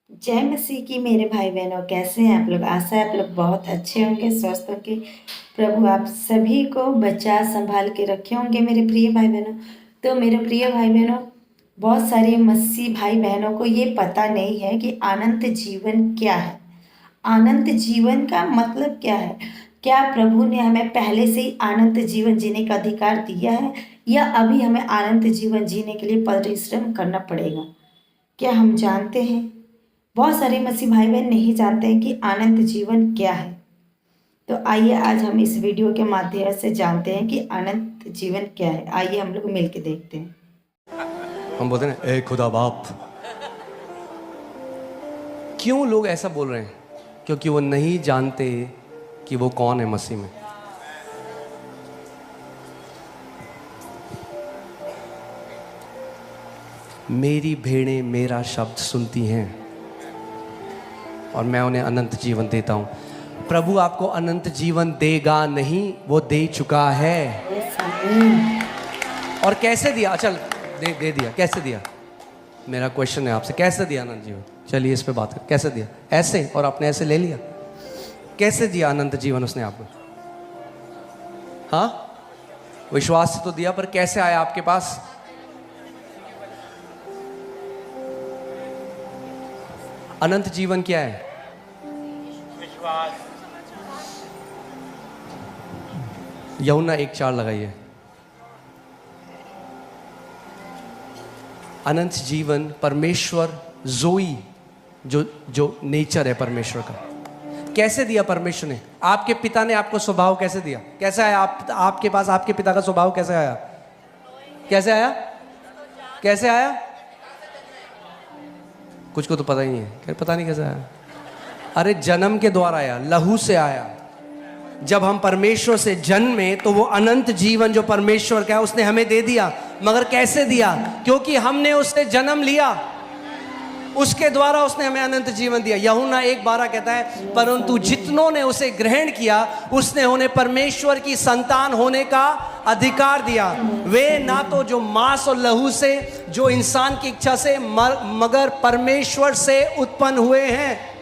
जय मसीह की मेरे भाई बहनों, कैसे हैं आप लोग। आशा है आप लोग बहुत अच्छे होंगे, स्वस्थ होंगे। प्रभु आप सभी को बचा संभाल के रखे होंगे मेरे प्रिय भाई बहनों। तो मेरे प्रिय भाई बहनों, बहुत सारे मसीह भाई बहनों को ये पता नहीं है कि अनंत जीवन क्या है। अनंत जीवन का मतलब क्या है। क्या प्रभु ने हमें पहले से ही अनंत जीवन जीने का अधिकार दिया है, या अभी हमें अनंत जीवन जीने के लिए परिश्रम करना पड़ेगा। क्या हम जानते हैं। बहुत सारे मसीह भाई बहन नहीं जानते हैं कि अनंत जीवन क्या है। तो आइए आज हम इस वीडियो के माध्यम से जानते हैं कि अनंत जीवन क्या है। आइए हम लोग मिलके देखते हैं। हम बोलते हैं ए खुदा बाप। क्यों लोग ऐसा बोल रहे हैं? क्योंकि वो नहीं जानते कि वो कौन है मसीह में। मेरी भेड़ें मेरा शब्द सुनती हैं और मैं उन्हें अनंत जीवन देता हूं। प्रभु आपको अनंत जीवन देगा नहीं, वो दे चुका है। और कैसे दिया? चल दे दिया। कैसे दिया? मेरा क्वेश्चन है आपसे, कैसे दिया अनंत जीवन? चलिए इस पे बात कर। कैसे दिया? ऐसे? और आपने ऐसे ले लिया? कैसे दिया अनंत जीवन उसने आपको? हाँ, विश्वास से तो दिया, पर कैसे आया आपके पास? अनंत जीवन क्या है? विश्वास। यूहन्ना 1:4 लगाइए। अनंत जीवन परमेश्वर जोई, जो नेचर है परमेश्वर का। कैसे दिया परमेश्वर ने? आपके पिता ने आपको स्वभाव कैसे दिया? कैसे आया आपके पास? आपके पिता का स्वभाव कैसे आया? कैसे आया? कैसे आया? कुछ को तो पता ही नहीं है। पता नहीं कैसे आया। अरे जन्म के द्वारा आया, लहू से आया। जब हम परमेश्वर से जन्मे तो वो अनंत जीवन जो परमेश्वर का है उसने हमें दे दिया। मगर कैसे दिया? क्योंकि हमने उससे जन्म लिया, उसके द्वारा उसने हमें अनंत जीवन दिया। यूहन्ना 1:12 कहता है, परंतु जितनों ने उसे ग्रहण किया उसने उन्हें परमेश्वर की संतान होने का अधिकार दिया। वे ना तो जो मांस और लहू से, जो इंसान की इच्छा से, मगर परमेश्वर से उत्पन्न हुए हैं।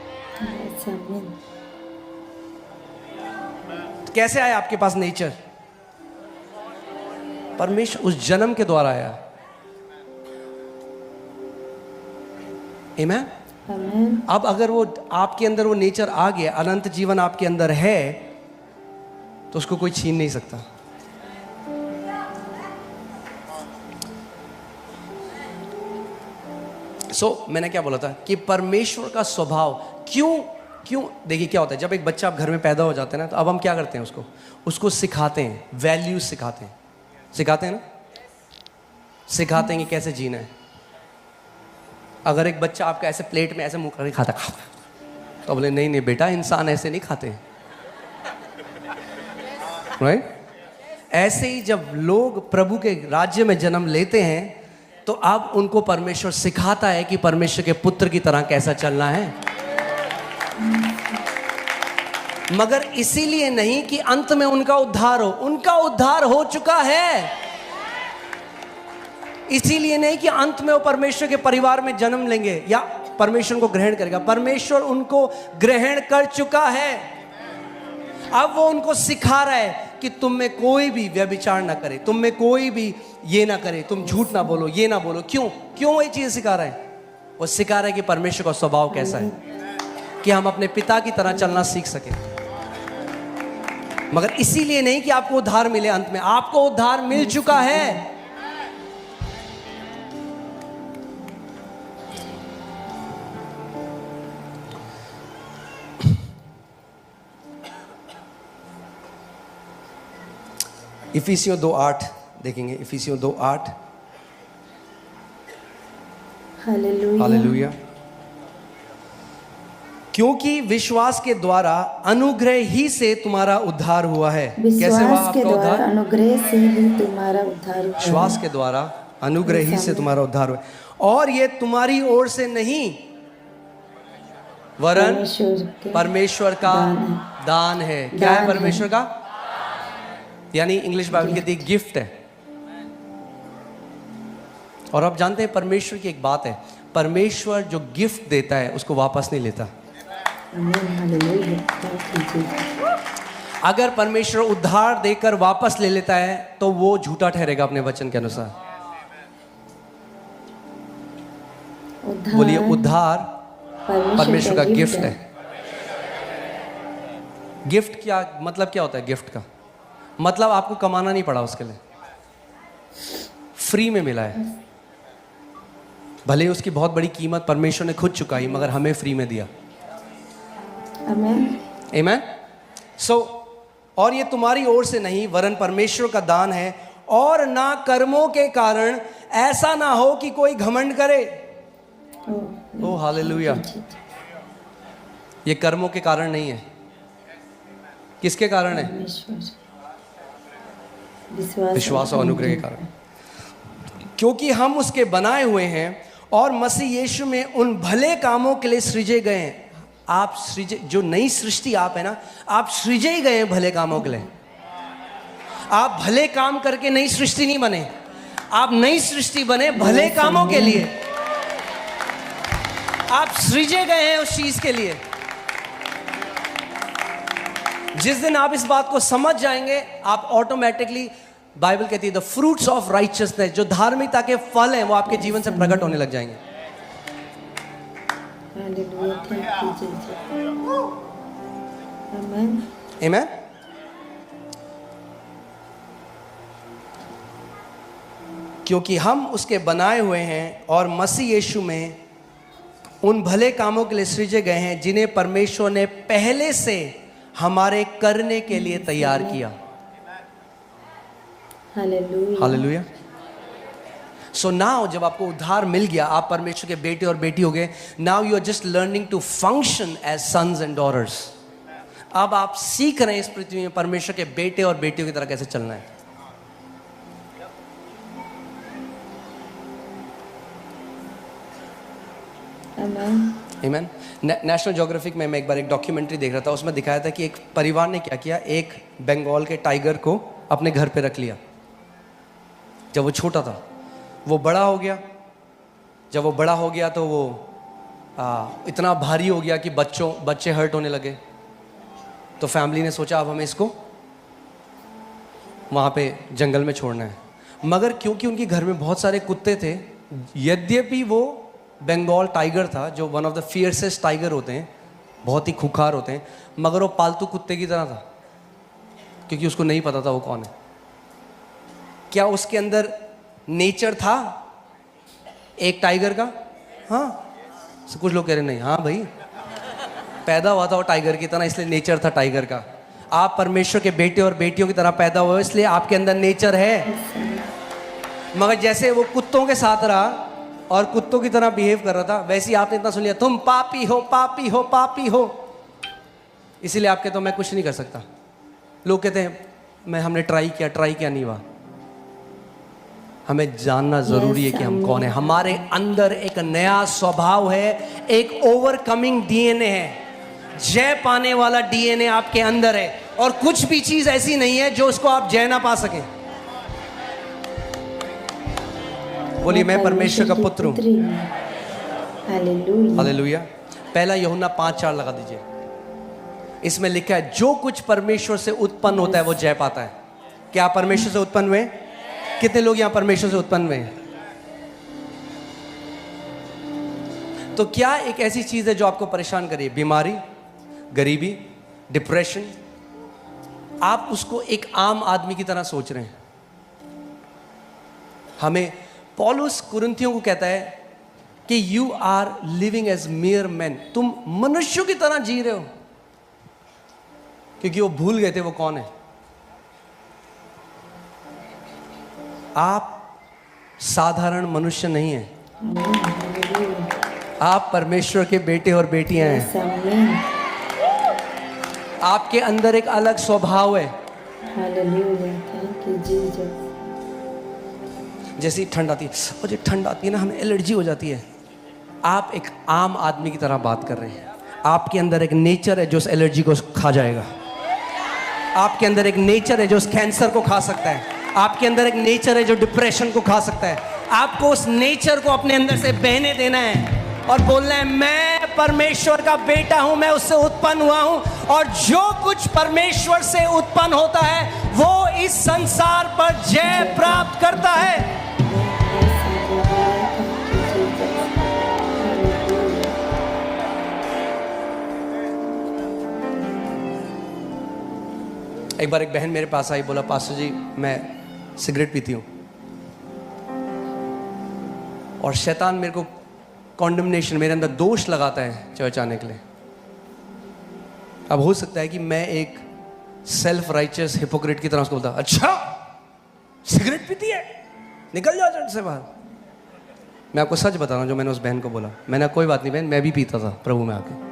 कैसे आया आपके पास नेचर? परमेश्वर उस जन्म के द्वारा आया। आमीन। अब अगर वो आपके अंदर वो नेचर आ गया, अनंत जीवन आपके अंदर है, तो उसको कोई छीन नहीं सकता। मैंने क्या बोला था कि परमेश्वर का स्वभाव क्यों देखिए क्या होता है। जब एक बच्चा आप घर में पैदा हो जाता है ना, तो अब हम क्या करते हैं? उसको सिखाते हैं, वैल्यूज सिखाते हैं ना, सिखाते हैं कि कैसे जीना है। अगर एक बच्चा आपका ऐसे प्लेट में ऐसे मुंह करके खाता तो बोले नहीं बेटा, इंसान ऐसे नहीं खाते, राइट? ऐसे ही जब लोग प्रभु के राज्य में जन्म लेते हैं तो अब उनको परमेश्वर सिखाता है कि परमेश्वर के पुत्र की तरह कैसा चलना है। मगर इसीलिए नहीं कि अंत में उनका उद्धार हो। उनका उद्धार हो चुका है। इसीलिए नहीं कि अंत में वो परमेश्वर के परिवार में जन्म लेंगे या परमेश्वर को ग्रहण करेगा। परमेश्वर उनको ग्रहण कर चुका है। अब वो उनको सिखा रहा है कि तुम में कोई भी व्यभिचार ना करे, तुम में कोई भी ये ना करे, तुम झूठ ना बोलो, ये ना बोलो। क्यों ये चीज सिखा रहा है? वो सिखा रहा है कि परमेश्वर का स्वभाव कैसा है, कि हम अपने पिता की तरह चलना सीख सके। मगर इसीलिए नहीं कि आपको उद्धार मिले। अंत में आपको उद्धार मिल चुका है। इफिसियों 2:8 देखेंगे। इफिसियों 2:8। हालेलुया। क्योंकि विश्वास के द्वारा अनुग्रह ही से तुम्हारा उद्धार हुआ है। कैसे हुआ आपका उद्धार? अनुग्रह से ही तुम्हारा उद्धार हुआ। विश्वास के द्वारा अनुग्रह ही से तुम्हारा उद्धार हुआ। और ये तुम्हारी ओर से नहीं, वरन परमेश्वर का दान है। क्या है परमेश्वर का? यानी इंग्लिश बाइबल कहती है गिफ्ट है। और आप जानते हैं परमेश्वर की एक बात है, परमेश्वर जो गिफ्ट देता है उसको वापस नहीं लेता। Amen. Hallelujah. Thank you, Jesus. अगर परमेश्वर उद्धार देकर वापस ले लेता है तो वो झूठा ठहरेगा अपने वचन के अनुसार। बोलिए, उद्धार परमेश्वर का गिफ्ट है। गिफ्ट क्या मतलब, क्या होता है गिफ्ट का मतलब? आपको कमाना नहीं पड़ा उसके लिए, फ्री में मिला है। भले ही उसकी बहुत बड़ी कीमत परमेश्वर ने खुद चुकाई, मगर हमें फ्री में दिया। Amen. आमेन। सो और ये तुम्हारी ओर से नहीं वरन परमेश्वर का दान है, और ना कर्मों के कारण, ऐसा ना हो कि कोई घमंड करे। ओ हालेलुया। ये कर्मों के कारण नहीं है। किसके कारण है? विश्वास और अनुग्रह के कारण। क्योंकि हम उसके बनाए हुए हैं और मसीह यीशु में उन भले कामों के लिए सृजे गए हैं। आप सृजे, जो नई सृष्टि आप है ना, आप सृजे ही गए हैं भले कामों के लिए। आप भले काम करके नई सृष्टि नहीं बने, आप नई सृष्टि बने भले कामों के लिए। आप सृजे गए हैं उस चीज के लिए। जिस दिन आप इस बात को समझ जाएंगे, आप ऑटोमेटिकली, बाइबल कहती है द फ्रूट्स ऑफ राइचियसनेस, जो धार्मिकता के फल हैं वो आपके जीवन से प्रकट होने लग जाएंगे। Hallelujah. Thank you, Jesus. Amen. आमेन। क्योंकि हम उसके बनाए हुए हैं और मसीह यीशु में उन भले कामों के लिए सृजे गए हैं जिन्हें परमेश्वर ने पहले से हमारे करने के लिए तैयार किया। Hallelujah. हालेलुया। सो नाउ जब आपको उद्धार मिल गया, आप परमेश्वर के बेटे और बेटी हो गए। Now you are just learning to function as sons and daughters. अब आप सीख रहे हैं इस पृथ्वी में परमेश्वर के बेटे और बेटियों की तरह कैसे चलना है। Amen. आमेन। नेशनल ज्योग्राफिक में मैं एक बार एक डॉक्यूमेंट्री देख रहा था, उसमें दिखाया था कि एक परिवार ने क्या किया, एक बंगाल के टाइगर को अपने घर पे रख लिया जब वो छोटा था। वो बड़ा हो गया। जब वो बड़ा हो गया तो वो इतना भारी हो गया कि बच्चे हर्ट होने लगे। तो फैमिली ने सोचा अब हमें इसको वहाँ पे जंगल में छोड़ना है। मगर क्योंकि उनके घर में बहुत सारे कुत्ते थे, यद्यपि वो बंगाल टाइगर था जो वन ऑफ द फियर्सेस्ट टाइगर होते हैं, बहुत ही खुखार होते हैं, मगर वो पालतू कुत्ते की तरह था क्योंकि उसको नहीं पता था वो कौन है। क्या उसके अंदर नेचर था एक टाइगर का? हाँ। so कुछ लोग कह रहे नहीं, हाँ भाई पैदा हुआ था वो टाइगर की तरह, इसलिए नेचर था टाइगर का। आप परमेश्वर के बेटे और बेटियों की तरह पैदा हुए, इसलिए आपके अंदर नेचर है। मगर जैसे वो कुत्तों के साथ रहा और कुत्तों की तरह बिहेव कर रहा था, वैसे ही आपने इतना सुन लिया, तुम पापी हो, पापी हो, पापी हो। इसीलिए आप कहते हो मैं कुछ नहीं कर सकता। लोग कहते हैं हमने ट्राई किया नहीं हुआ। हमें जानना जरूरी है कि हम कौन है। हमारे अंदर एक नया स्वभाव है, एक ओवरकमिंग डीएनए है, जय पाने वाला डीएनए आपके अंदर है। और कुछ भी चीज ऐसी नहीं है जो उसको आप जय ना पा सके। बोलिए मैं परमेश्वर का पुत्र हूं। हालेलुया। पहला यूहन्ना 5:4 लगा दीजिए। इसमें लिखा है जो कुछ परमेश्वर से उत्पन्न होता है वो जय पाता है। क्या आप परमेश्वर से उत्पन्न हुए? कितने लोग यहां परमेश्वर से उत्पन्न हुए हैं? तो क्या एक ऐसी चीज है जो आपको परेशान करे? बीमारी, गरीबी, डिप्रेशन, आप उसको एक आम आदमी की तरह सोच रहे हैं। हमें पौलुस कुरिन्थियों को कहता है कि you are living as mere man, तुम मनुष्यों की तरह जी रहे हो, क्योंकि वो भूल गए थे वो कौन है। आप साधारण मनुष्य नहीं हैं, आप परमेश्वर के बेटे और बेटियां हैं। आपके अंदर एक अलग स्वभाव है। जैसी ठंड आती है, और जब ठंड आती है ना हमें एलर्जी हो जाती है। आप एक आम आदमी की तरह बात कर रहे हैं। आपके अंदर एक नेचर है जो उस एलर्जी को खा जाएगा। आपके अंदर एक नेचर है जो उस कैंसर को खा सकता है। आपके अंदर एक नेचर है जो डिप्रेशन को खा सकता है। आपको उस नेचर को अपने अंदर से बहने देना है और बोलना है मैं परमेश्वर का बेटा हूं, मैं उससे उत्पन्न हुआ हूं, और जो कुछ परमेश्वर से उत्पन्न होता है वो इस संसार पर जय प्राप्त करता है। एक बार एक बहन मेरे पास आई, बोला पास्टर जी मैं सिगरेट पीती हूँ और शैतान मेरे को कॉन्डमनेशन, मेरे अंदर दोष लगाता है चर्च आने के लिए। अब हो सकता है कि मैं एक सेल्फ राइचियस हिपोक्रेट की तरह उसको बोलता, अच्छा सिगरेट पीती है, निकल जाओ चर्च से बाहर। मैं आपको सच बता रहा हूँ जो मैंने उस बहन को बोला, मैंने कोई बात नहीं बहन, मैं भी पीता था प्रभु में आके।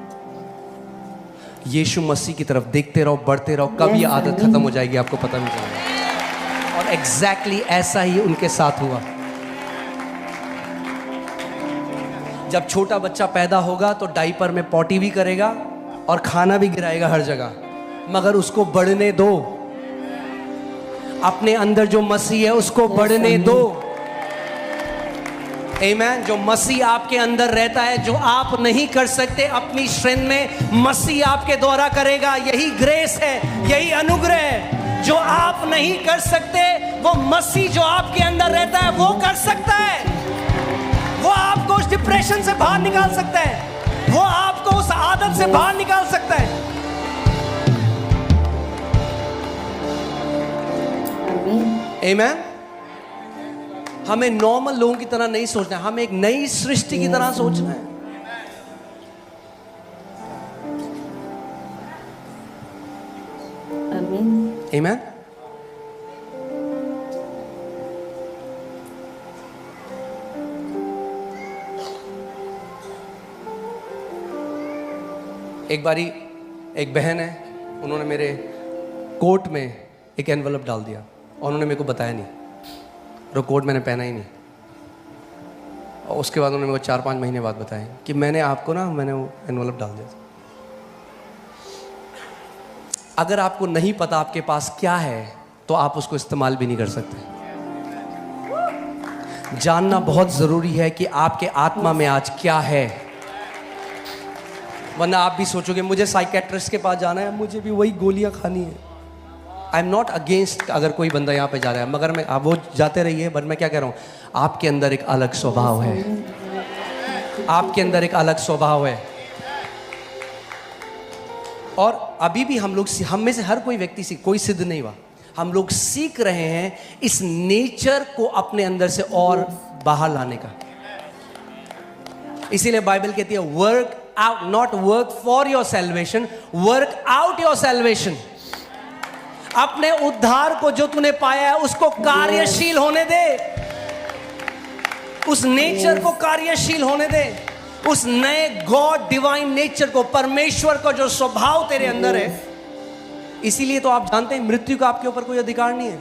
यीशु मसीह की तरफ देखते रहो, बढ़ते रहो, कब ये आदत खत्म हो जाएगी आपको पता नहीं चलेगा। और एग्जैक्टली ऐसा ही उनके साथ हुआ। जब छोटा बच्चा पैदा होगा तो डायपर में पॉटी भी करेगा और खाना भी गिराएगा हर जगह, मगर उसको बढ़ने दो। अपने अंदर जो मसीह है उसको बढ़ने दो। आमीन। जो मसीह आपके अंदर रहता है, जो आप नहीं कर सकते अपनी स्ट्रेंथ में, मसीह आपके द्वारा करेगा। यही ग्रेस है, यही अनुग्रह है। जो आप नहीं कर सकते वो मसीह जो आपके अंदर रहता है वो कर सकता है। वो आपको उस डिप्रेशन से बाहर निकाल सकता है, वो आपको उस आदत से बाहर निकाल सकता है। आमीन। हमें नॉर्मल लोगों की तरह नहीं सोचना है, हमें एक नई सृष्टि की तरह सोचना है। आमीन। एक बारी एक बहन है, उन्होंने मेरे कोट में एक एनवलप डाल दिया और उन्होंने मेरे को बताया नहीं, और कोट मैंने पहना ही नहीं। और उसके बाद उन्होंने मेरे को 4-5 महीने बाद बताया कि मैंने आपको ना, मैंने वो एनवलप डाल दिया। अगर आपको नहीं पता आपके पास क्या है तो आप उसको इस्तेमाल भी नहीं कर सकते। जानना बहुत ज़रूरी है कि आपके आत्मा में आज क्या है, वरना आप भी सोचोगे मुझे साइकेट्रिस्ट के पास जाना है, मुझे भी वही गोलियां खानी है। आई एम नॉट अगेंस्ट अगर कोई बंदा यहाँ पे जा रहा है, मगर मैं, आप वो जाते रहिए, बट मैं क्या कह रहा हूँ, आपके अंदर एक अलग स्वभाव है, आपके अंदर एक अलग स्वभाव है। और अभी भी हम लोग, हम में से हर कोई व्यक्ति कोई सिद्ध नहीं हुआ, हम लोग सीख रहे हैं इस नेचर को अपने अंदर से और बाहर लाने का। इसीलिए बाइबल कहती है work out, not work for your salvation, work out your salvation. अपने उद्धार को जो तूने पाया है उसको कार्यशील होने दे, उस नेचर को कार्यशील होने दे, उस नए गॉड डिवाइन नेचर को, परमेश्वर का जो स्वभाव तेरे अंदर है। इसीलिए तो आप जानते हैं मृत्यु का आपके ऊपर कोई अधिकार नहीं है।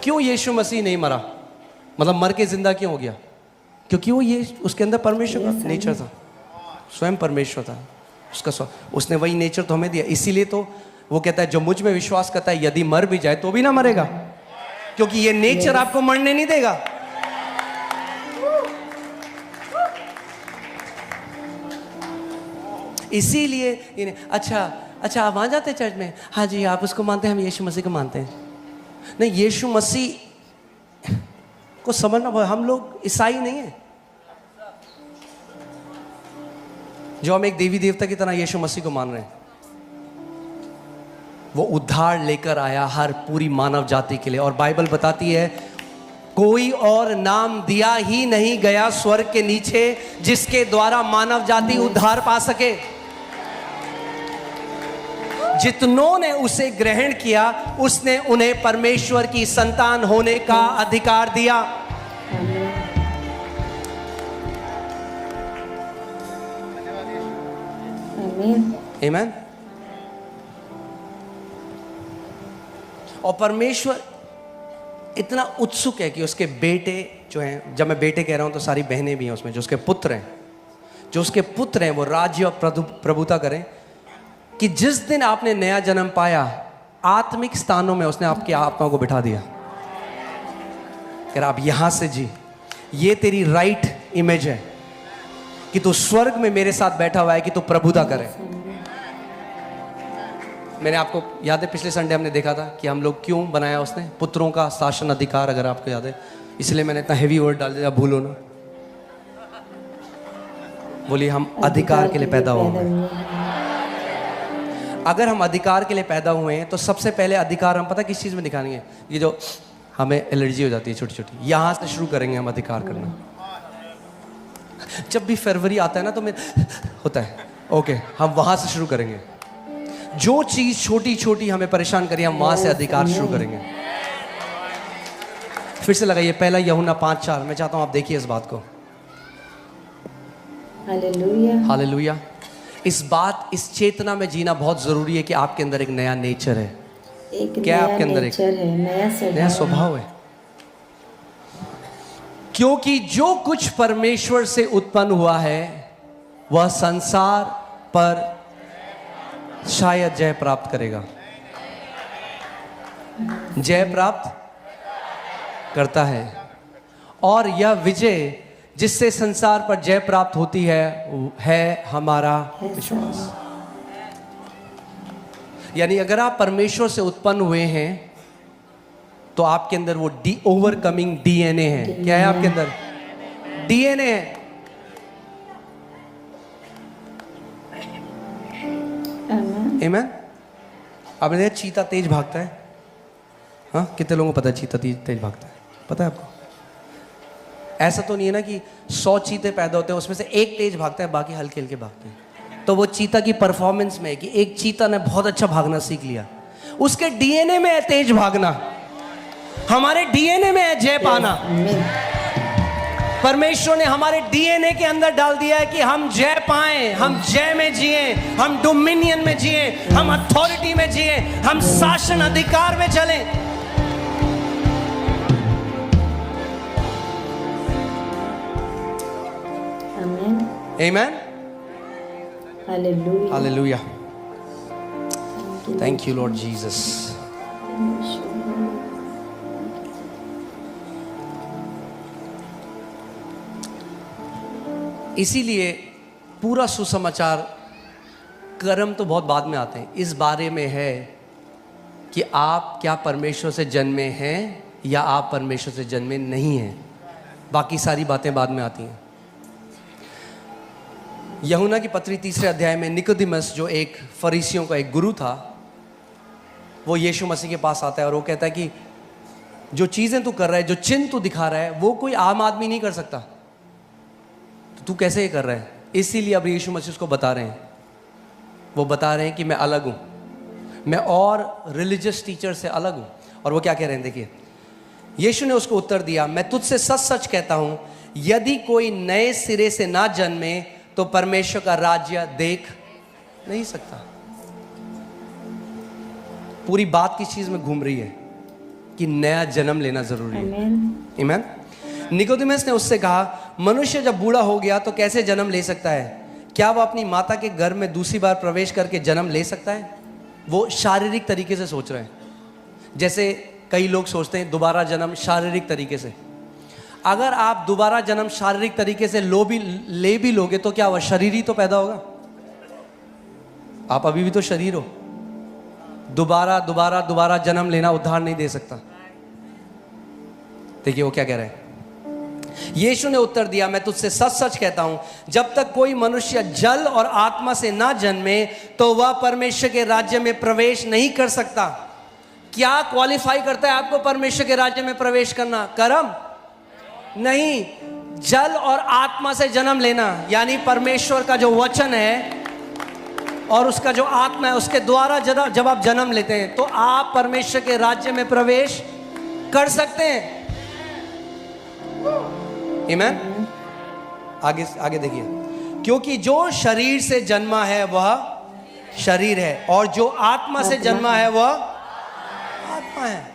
क्यों यीशु मसीह नहीं मरा, मतलब मर के जिंदा क्यों हो गया? क्योंकि वो ये उसके अंदर परमेश्वर का नेचर था, स्वयं परमेश्वर था उसका, उसने वही नेचर तो हमें दिया। इसीलिए तो वो कहता है जो मुझ में विश्वास करता है यदि मर भी जाए तो भी ना मरेगा, क्योंकि ये नेचर आपको मरने नहीं देगा। इसीलिए अच्छा आप वहां जाते चर्च में? हाँ जी, आप उसको मानते हैं, हम यीशु मसीह को मानते हैं। नहीं, यीशु मसीह को समझना, हम लोग ईसाई नहीं है जो हम एक देवी देवता की तरह यीशु मसीह को मान रहे हैं। वो उद्धार लेकर आया हर पूरी मानव जाति के लिए, और बाइबल बताती है कोई और नाम दिया ही नहीं गया स्वर्ग के नीचे जिसके द्वारा मानव जाति उद्धार पा सके। जितनों ने उसे ग्रहण किया उसने उन्हें परमेश्वर की संतान होने का अधिकार दिया। आमीन। और परमेश्वर इतना उत्सुक है कि उसके बेटे जो हैं, जब मैं बेटे कह रहा हूं तो सारी बहनें भी हैं उसमें, जो उसके पुत्र हैं, वो राज्य और प्रभुता करें। कि जिस दिन आपने नया जन्म पाया, आत्मिक स्थानों में उसने आपकी आत्मा को बिठा दिया। कर आप यहां से जी, ये तेरी राइट इमेज है कि तू स्वर्ग में मेरे साथ बैठा हुआ है, कि तू प्रभुता करे। मैंने आपको याद है पिछले संडे हमने देखा था कि हम लोग क्यों बनाया उसने, पुत्रों का शासन अधिकार, अगर आपको याद है, इसलिए मैंने इतना हेवी वर्ड डाल दिया, भूलो ना। बोलिए हम अधिकार के लिए पैदा हुए हैं। अगर हम अधिकार के लिए पैदा हुए हैं तो सबसे पहले अधिकार हम पता किस चीज में दिखाएंगे, ये जो हमें एलर्जी हो जाती है छोटी छोटी, यहां से शुरू करेंगे हम अधिकार करना। जब भी फरवरी आता है ना तो मैं होता है, ओके हम वहां से शुरू करेंगे। जो चीज छोटी छोटी हमें परेशान करी हम वहां से अधिकार शुरू करेंगे। फिर से लगाइए पहला यूहन्ना 5:4। मैं चाहता हूं आप देखिए इस बात को। Hallelujah, hallelujah. इस चेतना में जीना बहुत जरूरी है कि आपके अंदर एक नया नेचर है। एक क्या नया आपके अंदर एक नेचर है, नया स्वभाव है। क्योंकि जो कुछ परमेश्वर से उत्पन्न हुआ है वह संसार पर शायद जय प्राप्त करेगा। जय प्राप्त करता है, और यह विजय जिससे संसार पर जय प्राप्त होती है हमारा विश्वास। यानी अगर आप परमेश्वर से उत्पन्न हुए हैं तो आपके अंदर वो ओवरकमिंग डीएनए है। क्या है आपके अंदर? डीएनए है। आमीन। आपने देखा चीता तेज भागता है? हाँ, कितने लोगों को पता है चीता तेज भागता है? पता है आपको? ऐसा तो नहीं है ना कि 100 चीते पैदा होते हैं उसमें से एक तेज भागता है, बाकी हल्के हल्के भागते हैं। तो वो चीता की परफॉर्मेंस में है कि एक चीता ने बहुत अच्छा भागना सीख लिया, उसके डीएनए में है तेज भागना। हमारे डीएनए में है जय पाना। परमेश्वर ने हमारे डीएनए के अंदर डाल दिया है कि हम जय पाएं, हम जय में जिए, हम डोमिनियन में जिए, हम अथॉरिटी में जिए, हम शासन अधिकार में चलें। Amen. Hallelujah. Hallelujah. Thank you, Lord Jesus. इसीलिए पूरा सुसमाचार कर्म तो बहुत बाद में आते हैं, इस बारे में है कि आप क्या परमेश्वर से जन्मे हैं या आप परमेश्वर से जन्मे नहीं हैं। बाकी सारी बातें बाद में आती हैं। यूहन्ना की पत्री 3 अध्याय में निकोदेमस जो एक फरीसियों का एक गुरु था, वो यीशु मसीह के पास आता है और वो कहता है कि जो चीज़ें तू कर रहा है, जो चिन्ह तू दिखा रहा है, वो कोई आम आदमी नहीं कर सकता, तो तू कैसे ये कर रहा है? इसीलिए अब यीशु मसीह उसको बता रहे हैं, वो बता रहे हैं कि मैं अलग हूँ, मैं और रिलीजियस टीचर से अलग हूँ। और वो क्या कह रहे हैं देखिए, यीशु ने उसको उत्तर दिया, मैं तुझसे सच सच कहता हूँ, यदि कोई नए सिरे से ना जन्मे तो परमेश्वर का राज्य देख नहीं सकता। पूरी बात किस चीज में घूम रही है कि नया जन्म लेना जरूरी है। आमीन। निकोदेमस ने उससे कहा, मनुष्य जब बूढ़ा हो गया तो कैसे जन्म ले सकता है? क्या वह अपनी माता के गर्भ में दूसरी बार प्रवेश करके जन्म ले सकता है? वो शारीरिक तरीके से सोच रहे हैं, जैसे कई लोग सोचते हैं दोबारा जन्म शारीरिक तरीके से। अगर आप दोबारा जन्म शारीरिक तरीके से ले भी लोगे तो क्या हुआ? शरीर ही तो पैदा होगा। आप अभी भी तो शरीर हो। दोबारा जन्म लेना उद्धार नहीं दे सकता। देखिए वो क्या कह रहे हैं। यीशु ने उत्तर दिया, मैं तुझसे सच सच कहता हूं, जब तक कोई मनुष्य जल और आत्मा से ना जन्मे तो वह परमेश्वर के राज्य में प्रवेश नहीं कर सकता। क्या क्वालिफाई करता है आपको परमेश्वर के राज्य में प्रवेश करना? कर्म नहीं, जल और आत्मा से जन्म लेना, यानी परमेश्वर का जो वचन है और उसका जो आत्मा है, उसके द्वारा जब आप जन्म लेते हैं तो आप परमेश्वर के राज्य में प्रवेश कर सकते हैं। आमीन। आगे देखिए, क्योंकि जो शरीर से जन्मा है वह शरीर है और जो आत्मा से जन्मा है वह आत्मा है।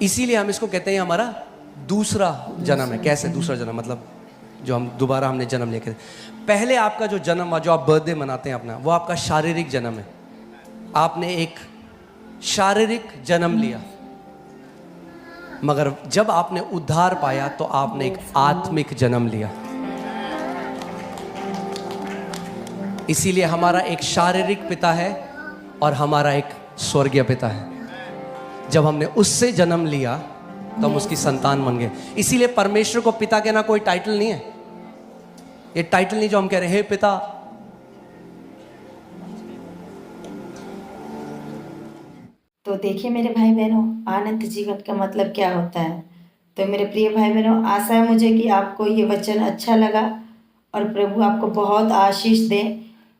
इसीलिए हम इसको कहते हैं हमारा दूसरा जन्म है। कैसे दूसरा जन्म? मतलब जो हम दोबारा हमने जन्म लेके, पहले आपका जो जन्म हुआ, जो आप बर्थडे मनाते हैं अपना, वो आपका शारीरिक जन्म है। आपने एक शारीरिक जन्म लिया। मगर जब आपने उद्धार पाया तो आपने एक आत्मिक जन्म लिया। इसीलिए हमारा एक शारीरिक पिता है और हमारा एक स्वर्गीय पिता है। जब हमने उससे जन्म लिया तो हम उसकी संतान बन गए। इसीलिए परमेश्वर को पिता कहना कोई टाइटल नहीं है। ये टाइटल नहीं जो हम कह रहे हैं हे पिता। तो देखिए मेरे भाई बहनों, अनंत जीवन का मतलब क्या होता है। तो मेरे प्रिय भाई बहनों, आशा है मुझे कि आपको ये वचन अच्छा लगा और प्रभु आपको बहुत आशीष दे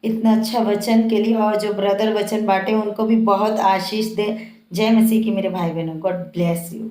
इतना अच्छा वचन के लिए, और जो ब्रदर वचन बांटे उनको भी बहुत आशीष दे। जय मसीह की मेरे भाई बहनों, गॉड ब्लेस यू।